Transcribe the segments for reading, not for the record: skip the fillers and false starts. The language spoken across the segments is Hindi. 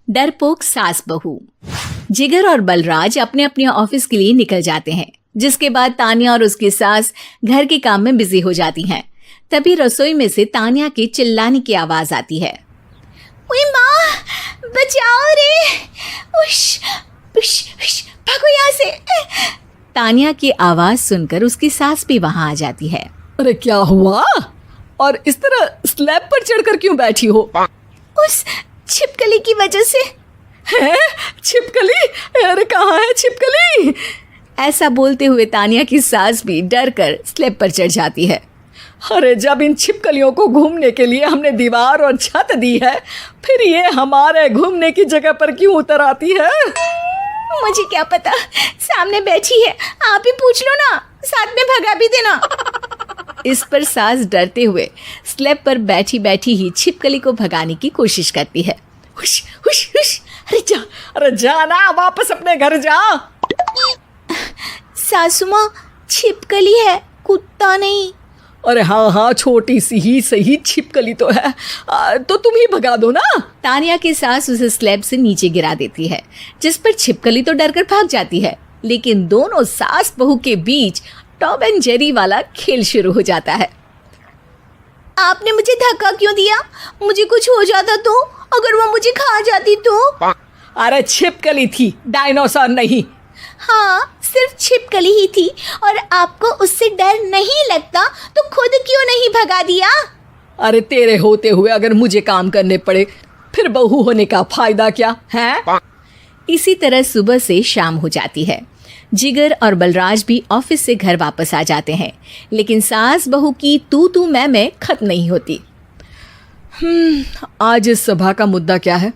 डरपोक सास बहू। जिगर और बलराज अपने अपने ऑफिस के लिए निकल जाते हैं, जिसके बाद तान्या और उसकी सास घर के काम में बिजी हो जाती हैं। तभी रसोई में से तान्या के चिल्लाने की आवाज आती है। ओए माँ, बचाओ रे, उश, उश, उश, भागो यहाँ से। तान्या की आवाज सुनकर उसकी सास भी वहां आ जाती है। अरे क्या हुआ? और इस तरह स्लैब पर चढ़कर क्यों बैठी हो? उस छिपकली की वजह से। है? छिपकली? अरे कहाँ है छिपकली? ऐसा बोलते हुए तान्या की सास भी डर कर स्लैब पर चढ़ जाती है। अरे जब इन छिपकलियों को घूमने के लिए हमने दीवार और छत दी है, फिर ये हमारे घूमने की जगह पर क्यों उतर आती है? मुझे क्या पता, सामने बैठी है, आप ही पूछ लो ना, साथ में भगा भी देना। इस पर सास डरते हुए स्लैब पर बैठी बैठी ही छिपकली को भगाने की कोशिश करती है। हुश, हुश, हुश, अरे जा ना, वापस अपने घर जा। सासू माँ, छिपकली है, कुत्ता नहीं। अरे हाँ, छोटी सी ही सही छिपकली तो है, तो तुम ही भगा दो ना। तान्या की सास उसे स्लैब से नीचे गिरा देती है, जिस पर छिपकली तो डरकर भाग जाती है। लेकिन दोनों सास बहू के बीच टॉम एंड जेरी वाला खेल शुरू हो जाता है। आपने मुझे धक्का क्यों दिया? मुझे कुछ हो जाता तो? अगर वो मुझे खा जाती तो? अरे छिपकली थी, डायनासोर नहीं। हाँ, सिर्फ छिपकली ही थी, और आपको उससे डर नहीं लगता तो खुद क्यों नहीं भगा दिया? अरे तेरे होते हुए अगर मुझे काम करने पड़े, फिर बहू होने का फायदा क्या है? इसी तरह सुबह से शाम हो जाती है। जिगर और बलराज भी ऑफिस से घर वापस आ जाते हैं, लेकिन सास बहू की तू मैं खत्म नहीं होती। आज इस सभा का मुद्दा क्या है?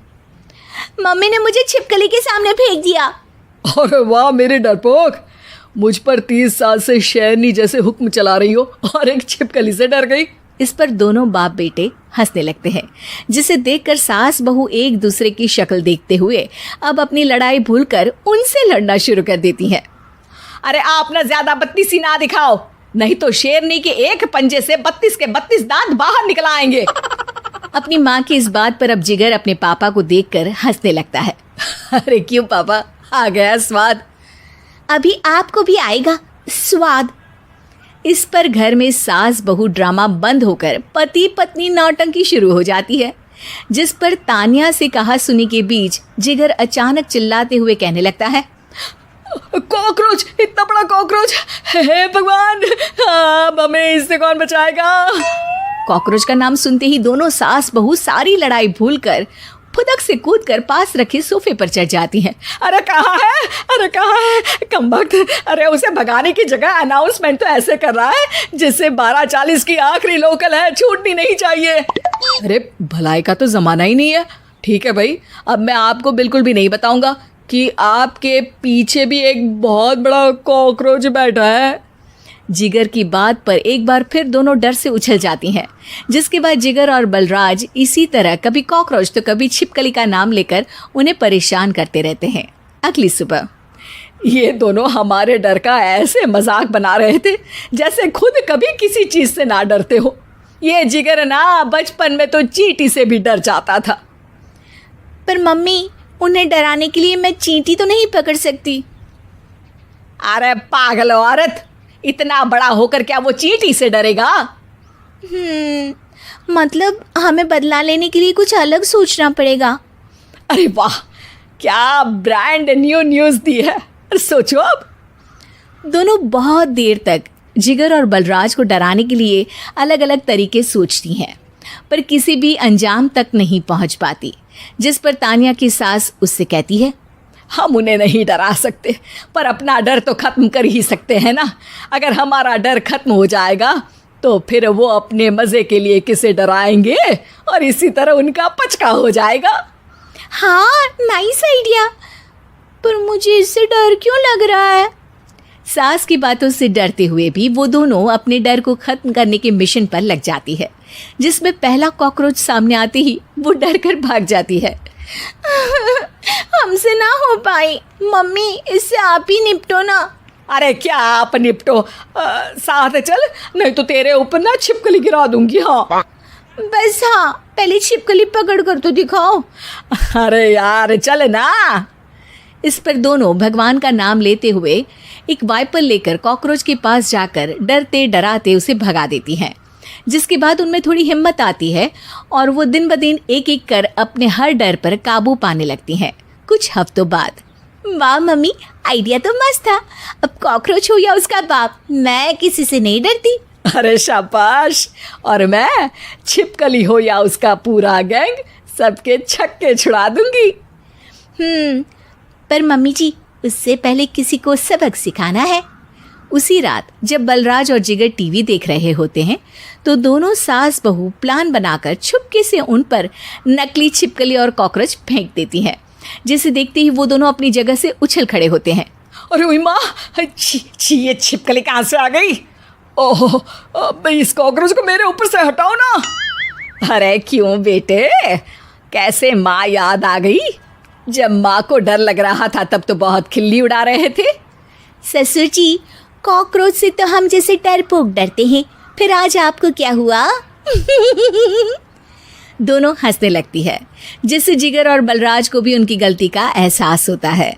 मम्मी ने मुझे छिपकली के सामने फेंक दिया। अरे वाह मेरे डरपोक, मुझ पर 30 साल से शेरनी जैसे हुक्म चला रही हो और एक छिपकली से डर गई। इस पर दोनों बाप बेटे हंसने लगते हैं, जिसे देखकर सास बहू एक दूसरे की शक्ल देखते हुए अब अपनी लड़ाई भूलकर उनसे लड़ना शुरू कर देती हैं। अरे आप ना ज्यादा बत्तीसी ना दिखाओ, नहीं तो शेरनी के एक पंजे से 32 के 32 दांत बाहर निकल आएंगे। अपनी माँ की इस बात पर अब जिगर अपने पापा को देखकर हंसने लगता है। अरे क्यों पापा, आ गया स्वाद? अभी आपको भी आएगा स्वाद। इस पर घर में सास बहू ड्रामा बंद होकर पति पत्नी नौटंकी शुरू हो जाती है, जिस पर तान्या से कहा सुनी के बीच जिगर अचानक चिल्लाते हुए कहने लगता है। कॉकरोच, इतना बड़ा कॉकरोच, हे भगवान, अब हमें इससे कौन बचाएगा? कॉकरोच का नाम सुनते ही दोनों सास बहू सारी लड़ाई भूलकर फुदक से कूदकर पास रखे सोफे पर चढ़ जाती हैं। अरे कहाँ है, अरे कहाँ है कमबख्त? अरे उसे भगाने की जगह अनाउंसमेंट तो ऐसे कर रहा है जिससे 12:40 की आखिरी लोकल है, छूटनी नहीं चाहिए। अरे भलाई का तो ज़माना ही नहीं है। ठीक है भाई, अब मैं आपको बिल्कुल भी नहीं बताऊंगा कि आपके पीछे भी एक बहुत बड़ा कॉकरोच बैठा है। जिगर की बात पर एक बार फिर दोनों डर से उछल जाती हैं, जिसके बाद जिगर और बलराज इसी तरह कभी कॉकरोच तो कभी छिपकली का नाम लेकर उन्हें परेशान करते रहते हैं। अगली सुबह ये दोनों हमारे डर का ऐसे मजाक बना रहे थे जैसे खुद कभी किसी चीज़ से ना डरते हो। ये जिगर ना बचपन में तो चींटी से भी डर जाता था। पर मम्मी, उन्हें डराने के लिए मैं चींटी तो नहीं पकड़ सकती। अरे पागल औरत, इतना बड़ा होकर क्या वो चींटी से डरेगा? मतलब हमें बदला लेने के लिए कुछ अलग सोचना पड़ेगा। अरे वाह, क्या ब्रांड न्यू न्यूज़ दी है। सोचो अब। दोनों बहुत देर तक जिगर और बलराज को डराने के लिए अलग अलग तरीके सोचती हैं, पर किसी भी अंजाम तक नहीं पहुंच पाती, जिस पर तान्या की सास उससे कहती है। हम उन्हें नहीं डरा सकते, पर अपना डर तो ख़त्म कर ही सकते हैं ना। अगर हमारा डर ख़त्म हो जाएगा तो फिर वो अपने मज़े के लिए किसे डराएंगे और इसी तरह उनका पचका हो जाएगा। हाँ, नाइस आइडिया, पर मुझे इससे डर क्यों लग रहा है? सास की बातों से डरते हुए भी वो दोनों अपने डर को ख़त्म करने के मिशन पर लग जाती है, जिसमें पहला कॉकरोच सामने आते ही वो डर कर भाग जाती है। हमसे ना हो पाई मम्मी, इससे आप ही निपटो ना। अरे क्या आप निपटो, साथ चल, नहीं तो तेरे ऊपर ना छिपकली गिरा दूंगी। हाँ बस हाँ, पहले छिपकली पकड़ कर तो दिखाओ। अरे यार चल ना। इस पर दोनों भगवान का नाम लेते हुए एक वाइपर लेकर कॉकरोच के पास जाकर डरते डराते उसे भगा देती हैं, जिसके बाद उनमें थोड़ी हिम्मत आती है और वो दिन ब दिन एक एक कर अपने हर डर पर काबू पाने लगती हैं। कुछ हफ्तों बाद, वाह मम्मी, आइडिया तो मस्त था। अब कॉकरोच हो या उसका बाप, मैं किसी से नहीं डरती। अरे शाबाश। और मैं छिपकली हो या उसका पूरा गैंग, सबके छक्के छुड़ा दूंगी। पर मम्मी जी, उससे पहले किसी को सबक सिखाना है। उसी रात जब बलराज और जिगर टीवी देख रहे होते हैं तो दोनों सास बहू प्लान बनाकर छुपके से उन पर नकली छिपकली और कॉकरोच फेंक देती हैं, जिसे देखते ही वो दोनों अपनी जगह से उछल खड़े होते हैं। अरे ओई माँ, छी ये छिपकली कहाँ से आ गई? ओह, अब इस कॉकरोच को मेरे ऊपर से हटाओ ना। अरे क्यों बेटे, कैसे माँ याद आ गई? जब माँ को डर लग रहा था तब तो बहुत खिल्ली उड़ा रहे थे। ससुर जी, कॉकरोच से तो हम जैसे डरपोक डरते हैं, फिर आज आपको क्या हुआ? दोनों हंसने लगती है, जिससे जिगर और बलराज को भी उनकी गलती का एहसास होता है।